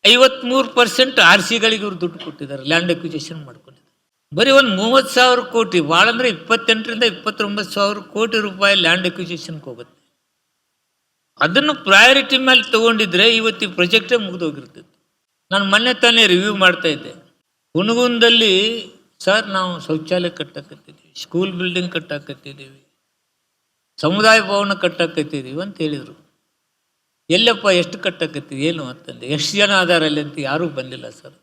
53% RCಗಳಿಗೆ ಇವ್ರು ದುಡ್ಡು ಕೊಟ್ಟಿದ್ದಾರೆ, ಲ್ಯಾಂಡ್ ಅಕ್ವಿಜೇಷನ್ ಮಾಡ್ಕೊಂಡಿದ್ದಾರೆ. ಬರೀ ಒಂದು 30,000 ಕೋಟಿ, ಭಾಳ ಅಂದರೆ 28ರಿಂದ 29,000 ಕೋಟಿ ರೂಪಾಯಿ ಲ್ಯಾಂಡ್ ಅಕ್ವಿಜೇಷನ್ಗೆ ಹೋಗುತ್ತೆ. ಅದನ್ನು ಪ್ರಯಾರಿಟಿ ಮೇಲೆ ತೊಗೊಂಡಿದ್ರೆ ಇವತ್ತು ಈ ಪ್ರಾಜೆಕ್ಟೇ ಮುಗಿದೋಗಿರ್ತಿತ್ತು. ನಾನು ಮೊನ್ನೆ ತಾನೇ ರಿವ್ಯೂ ಮಾಡ್ತಾ ಇದ್ದೆ. ಹುನಗುಂದಲ್ಲಿ ಸರ್ ನಾವು ಶೌಚಾಲಯ ಕಟ್ಟಕತ್ತಿದ್ದೀವಿ, ಸ್ಕೂಲ್ ಬಿಲ್ಡಿಂಗ್ ಕಟ್ಟಕತ್ತಿದ್ದೀವಿ, ಸಮುದಾಯ ಭವನ ಕಟ್ಟಕತ್ತಿದ್ದೀವಿ ಅಂತ ಹೇಳಿದರು. ಎಲ್ಲಪ್ಪ ಎಷ್ಟು ಕಟ್ಟಕತ್ತೀವಿ ಏನು ಅಂತಂದೆ. ಎಷ್ಟು ಜನ ಆಧಾರಲ್ಲಿ ಅಂತ ಯಾರೂ ಬಂದಿಲ್ಲ ಸರ್.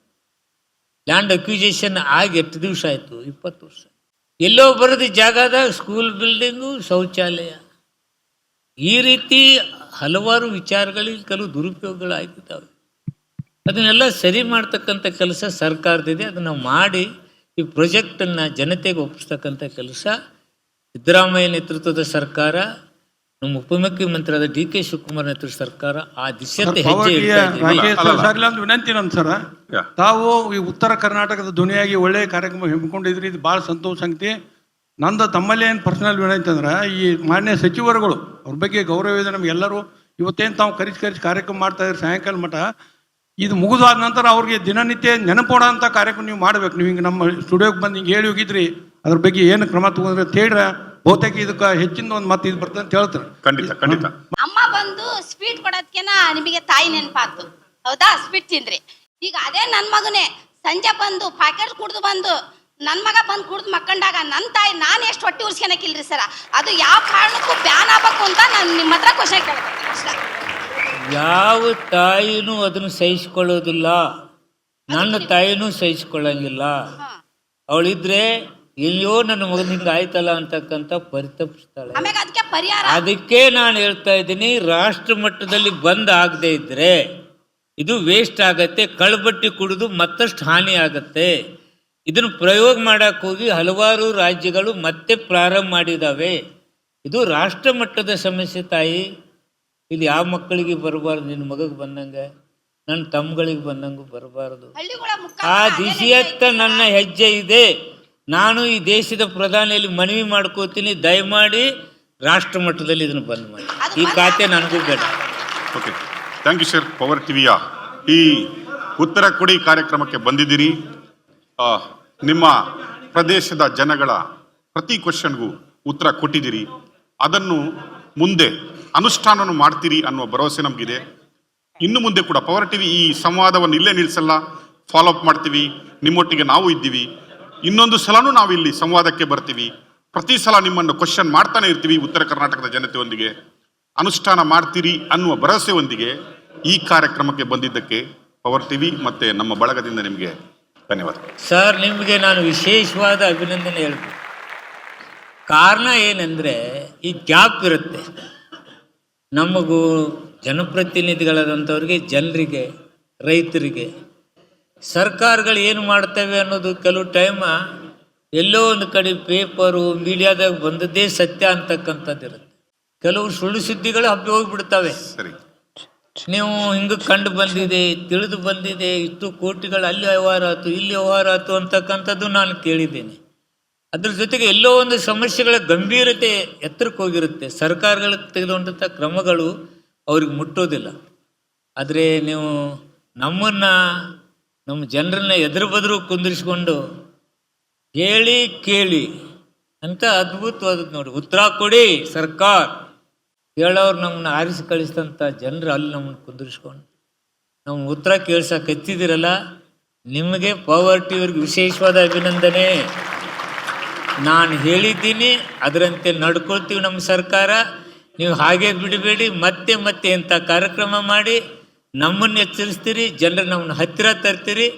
ಲ್ಯಾಂಡ್ ಅಕ್ವಿಜೇಷನ್ ಆಗಿ ಎಷ್ಟು ದಿವಸ ಆಯಿತು? 20 ವರ್ಷ. ಎಲ್ಲೋ ಬರೋದು ಜಾಗದ ಸ್ಕೂಲ್ ಬಿಲ್ಡಿಂಗು, ಶೌಚಾಲಯ, ಈ ರೀತಿ ಹಲವಾರು ವಿಚಾರಗಳಿಗೆ ಕೆಲವು ದುರುಪಯೋಗಗಳು ಆಗ್ತಿದ್ದಾವೆ. ಅದನ್ನೆಲ್ಲ ಸರಿ ಮಾಡ್ತಕ್ಕಂಥ ಕೆಲಸ ಸರ್ಕಾರದಿದೆ. ಅದನ್ನು ಮಾಡಿ ಈ ಪ್ರಾಜೆಕ್ಟನ್ನು ಜನತೆಗೆ ಒಪ್ಪಿಸ್ತಕ್ಕಂಥ ಕೆಲಸ ಸಿದ್ದರಾಮಯ್ಯ ನೇತೃತ್ವದ ಸರ್ಕಾರ, ನಮ್ಮ ಉಪಮುಖ್ಯಮಂತ್ರಿಯಾದ DK ಶಿವಕುಮಾರ್ ನೇತೃತ್ವದ ಸರ್ಕಾರ ಆ ದಿಶೆಯಲ್ಲಿ ಹೆಜ್ಜೆ ವಿನಂತಿ ನಮ್ ಸರ, ತಾವು ಈ ಉತ್ತರ ಕರ್ನಾಟಕದ ಧ್ವನಿಯಾಗಿ ಒಳ್ಳೆಯ ಕಾರ್ಯಕ್ರಮ ಹಮ್ಮಿಕೊಂಡಿದ್ರಿ, ಇದು ಭಾಳ ಸಂತೋಷ ಸಂಗತಿ. ನಂದು ತಮ್ಮಲ್ಲಿ ಏನು ಪರ್ಸನಲ್ ವಿನಂತಿ ಅಂದ್ರೆ, ಈ ಮಾನ್ಯ ಸಚಿವರುಗಳು ಅವ್ರ ಬಗ್ಗೆ ಗೌರವ ಇದೆ ನಮಗೆಲ್ಲರೂ. ಇವತ್ತೇನು ತಾವು ಕರಿಸಿ ಕಾರ್ಯಕ್ರಮ ಮಾಡ್ತಾ ಇದ್ರಿ ಸಾಯಂಕಾಲ ಮಠ, ಇದು ಮುಗಿದಾದ ನಂತರ ಅವ್ರಿಗೆ ದಿನನಿತ್ಯ ನೆನಪೋಡ ಅಂತ ಕಾರ್ಯಕ್ರಮ ನೀವು ಮಾಡ್ಬೇಕು. ನೀವು ಹಿಂಗೆ ನಮ್ಮ ಸ್ಟುಡಿಯೋಗೆ ಬಂದು ಹಿಂಗೆ ಹೇಳಿ ಹೋಗಿದ್ರಿ, ಅದ್ರ ಬಗ್ಗೆ ಏನು ಕ್ರಮ ತಗೊಂಡ್ರೆ ಅಂತ ಹೇಳ್ರೆ ಬಹುತೇಕ ಇದಕ್ಕೆ ಹೆಚ್ಚಿನ ಒಂದು ಮತ್ತೆ ಇದು ಬರ್ತದೆ ಅಂತ ಹೇಳ್ತಾರೆ. ಖಂಡಿತ ಖಂಡಿತ. ಅಮ್ಮ ಬಂದು ಸ್ವೀಟ್ ಕೊಡೋದ್ಕೆನ ನಿಮಗೆ ತಾಯಿ ನೆನಪಾತು, ಹೌದಾ? ಸ್ವೀಟ್ ತಿಂದ್ರಿ. ಈಗ ಅದೇ ನನ್ನ ಮಗನೇ ಸಂಜೆ ಬಂದು ಪ್ಯಾಕೆಟ್ ಕುಡ್ದು ಬಂದು ನನ್ನ ಮಗ ಬಂದು ಕುಡ್ದು ಮಕ್ಕಂಡಾಗ ನನ್ನ ತಾಯಿ ನಾನು ಎಷ್ಟು ಹೊಟ್ಟೆ ಉರ್ಸ್ಕೊಳಕ್ಕಿಲ್ರಿ ಸರ. ಅದು ಯಾವ ಕಾರಣಕ್ಕೂ ಬ್ಯಾನ್ ಆಗ್ಬೇಕು ಅಂತ ನಾನು ನಿಮ್ಮ ಹತ್ರ ಕ್ವಶನ್ ಕೇಳ್ತೀನಿ ಅಷ್ಟೇ. ಯಾವ ತಾಯಿನೂ ಅದನ್ನು ಸಹಿಸ್ಕೊಳ್ಳೋದಿಲ್ಲ, ನನ್ನ ತಾಯಿನೂ ಸಹಿಸ್ಕೊಳ್ಳಂಗಿಲ್ಲ. ಅವಳಿದ್ರೆ ಎಲ್ಲಿಯೋ ನನ್ನ ಮಗನ ಹಿಂಗೆ ಆಯ್ತಲ್ಲ ಅಂತಕ್ಕಂಥ ಪರಿತಪಿಸ್ತಾಳೆ. ಅದಕ್ಕೆ ನಾನು ಹೇಳ್ತಾ ಇದ್ದೀನಿ, ರಾಷ್ಟ್ರ ಮಟ್ಟದಲ್ಲಿ ಬಂದ್ ಆಗದೆ ಇದ್ರೆ ಇದು ವೇಸ್ಟ್ ಆಗತ್ತೆ, ಕಳ್ಬಟ್ಟಿ ಕುಡಿದು ಮತ್ತಷ್ಟು ಹಾನಿ ಆಗತ್ತೆ. ಇದನ್ನು ಪ್ರಯೋಗ ಮಾಡಕ್ಕೆ ಹೋಗಿ ಹಲವಾರು ರಾಜ್ಯಗಳು ಮತ್ತೆ ಪ್ರಾರಂಭ ಮಾಡಿದಾವೆ. ಇದು ರಾಷ್ಟ್ರ ಮಟ್ಟದ ಸಮಸ್ಯೆ ತಾಯಿ. ಇಲ್ಲಿ ಯಾವ ಮಕ್ಕಳಿಗೆ ಬರಬಾರ್ದು, ನಿನ್ನ ಮಗಗೆ ಬಂದಂಗೆ, ನನ್ನ ತಮ್ಮಗಳಿಗೆ ಬಂದಂಗೂ ಬರಬಾರ್ದು. ಆ ದಿಶೆಯತ್ತ ನನ್ನ ಹೆಜ್ಜೆ ಇದೆ. ನಾನು ಈ ದೇಶದ ಪ್ರಧಾನಿಯಲ್ಲಿ ಮನವಿ ಮಾಡ್ಕೋತೀನಿ, ದಯಮಾಡಿ ರಾಷ್ಟ್ರ ಮಟ್ಟದಲ್ಲಿ ಇದನ್ನು ಬಂದ್ ಮಾಡಿ. ಈ ಖಾತೆ ನನಗೂ ಬೇಡ. Okay, thank you sir. Power ಟಿವಿಯ ಈ ಉತ್ತರ ಕೊಡಿ ಕಾರ್ಯಕ್ರಮಕ್ಕೆ ಬಂದಿದ್ದೀರಿ. ನಿಮ್ಮ ಪ್ರದೇಶದ ಜನಗಳ ಪ್ರತಿ ಕ್ವಶನ್ಗೂ ಉತ್ತರ ಕೊಟ್ಟಿದ್ದೀರಿ. ಅದನ್ನು ಮುಂದೆ ಅನುಷ್ಠಾನವನ್ನು ಮಾಡ್ತೀರಿ ಅನ್ನುವ ಭರವಸೆ ನಮಗಿದೆ. ಇನ್ನು ಮುಂದೆ ಕೂಡ ಪವರ್ ಟಿವಿ ಈ ಸಂವಾದವನ್ನು ಇಲ್ಲೇ ನಿಲ್ಲಿಸಲ್ಲ, ಫಾಲೋ ಅಪ್ ಮಾಡ್ತೀವಿ. ನಿಮ್ಮೊಟ್ಟಿಗೆ ನಾವು ಇದ್ದೀವಿ. ಇನ್ನೊಂದು ಸಲನೂ ನಾವು ಇಲ್ಲಿ ಸಂವಾದಕ್ಕೆ ಬರ್ತೀವಿ. ಪ್ರತಿ ಸಲ ನಿಮ್ಮನ್ನು ಕ್ವಶನ್ ಮಾಡ್ತಾನೆ ಇರ್ತೀವಿ. ಉತ್ತರ ಕರ್ನಾಟಕದ ಜನತೆಯೊಂದಿಗೆ ಅನುಷ್ಠಾನ ಮಾಡ್ತೀರಿ ಅನ್ನುವ ಭರವಸೆಯೊಂದಿಗೆ ಈ ಕಾರ್ಯಕ್ರಮಕ್ಕೆ ಬಂದಿದ್ದಕ್ಕೆ ಪವರ್ ಟಿವಿ ಮತ್ತು ನಮ್ಮ ಬಳಗದಿಂದ ನಿಮಗೆ ಧನ್ಯವಾದ. ಸರ್, ನಿಮಗೆ ನಾನು ವಿಶೇಷವಾದ ಅಭಿನಂದನೆ ಹೇಳ್ತೀನಿ. ಕಾರಣ ಏನಂದರೆ, ಈ ಗ್ಯಾಪ್ ಇರುತ್ತೆ ನಮಗೂ ಜನಪ್ರತಿನಿಧಿಗಳಾದಂಥವ್ರಿಗೆ, ಜನರಿಗೆ, ರೈತರಿಗೆ. ಸರ್ಕಾರಗಳು ಏನು ಮಾಡ್ತವೆ ಅನ್ನೋದು ಕೆಲವು ಟೈಮ ಎಲ್ಲೋ ಒಂದು ಕಡೆ ಪೇಪರು ಮೀಡಿಯಾದಾಗ ಬಂದದ್ದೇ ಸತ್ಯ ಅಂತಕ್ಕಂಥದ್ದು ಇರುತ್ತೆ. ಕೆಲವು ಸುಳ್ಳು ಸುದ್ದಿಗಳು ಹಬ್ಬಿ ಹೋಗಿಬಿಡ್ತವೆ. ಸರಿ, ನೀವು ಹಿಂಗೆ ಕಂಡು ಬಂದಿದೆ, ತಿಳಿದು ಬಂದಿದೆ, ಇಷ್ಟು ಕೋಟಿಗಳು ಅಲ್ಲಿ ವ್ಯವಹಾರ ಆಯ್ತು, ಇಲ್ಲಿ ವ್ಯವಹಾರ ಆಯ್ತು ಅಂತಕ್ಕಂಥದ್ದು ನಾನು ಕೇಳಿದ್ದೇನೆ. ಅದ್ರ ಜೊತೆಗೆ ಎಲ್ಲೋ ಒಂದು ಸಮಸ್ಯೆಗಳ ಗಂಭೀರತೆ ಎತ್ತರಕ್ಕೆ ಹೋಗಿರುತ್ತೆ. ಸರ್ಕಾರಗಳಿಗೆ ತೆಗೆದುಕೊಂಡಂಥ ಕ್ರಮಗಳು ಅವ್ರಿಗೆ ಮುಟ್ಟೋದಿಲ್ಲ. ಆದರೆ ನೀವು ನಮ್ಮ ಜನರನ್ನ ಎದುರು ಬದ್ರು ಕುಂದಿರಿಸ್ಕೊಂಡು ಹೇಳಿ ಕೇಳಿ ಅಂತ ಅದ್ಭುತವಾದದ್ದು ನೋಡಿ. ಉತ್ತರ ಕೊಡಿ ಸರ್ಕಾರ ಹೇಳೋರು ನಮ್ಮನ್ನ ಆರಿಸಿ ಕಳಿಸಿದಂಥ ಜನರು ಅಲ್ಲಿ ನಮ್ಮನ್ನು ಕುಂದಿರಿಸ್ಕೊಂಡು ನಮ್ಮ ಉತ್ತರ ಕೇಳ್ಸಕ್ಕೆ ಎತ್ತಿದಿರಲ್ಲ, ನಿಮಗೆ ಪವರ್ ಟಿವಿಯವ್ರಿಗೆ ವಿಶೇಷವಾದ ಅಭಿನಂದನೆ. ನಾನು ಹೇಳಿದ್ದೀನಿ, ಅದರಂತೆ ನಡ್ಕೊಳ್ತೀವಿ ನಮ್ಮ ಸರ್ಕಾರ. ನೀವು ಹಾಗೆ ಬಿಡಬೇಡಿ, ಮತ್ತೆ ಮತ್ತೆ ಇಂಥ ಕಾರ್ಯಕ್ರಮ ಮಾಡಿ ನಮ್ಮನ್ನು ಎಚ್ಚರಿಸ್ತೀರಿ, ಜನರು ನಮ್ಮನ್ನು ಹತ್ತಿರ ತರ್ತೀರಿ.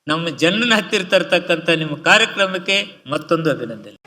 ನಮ್ಮ ಜನನ ಹತ್ತಿರ ತರ್ತಕ್ಕಂಥ ನಿಮ್ಮ ಕಾರ್ಯಕ್ರಮಕ್ಕೆ ಮತ್ತೊಂದು ಅಭಿನಂದನೆ.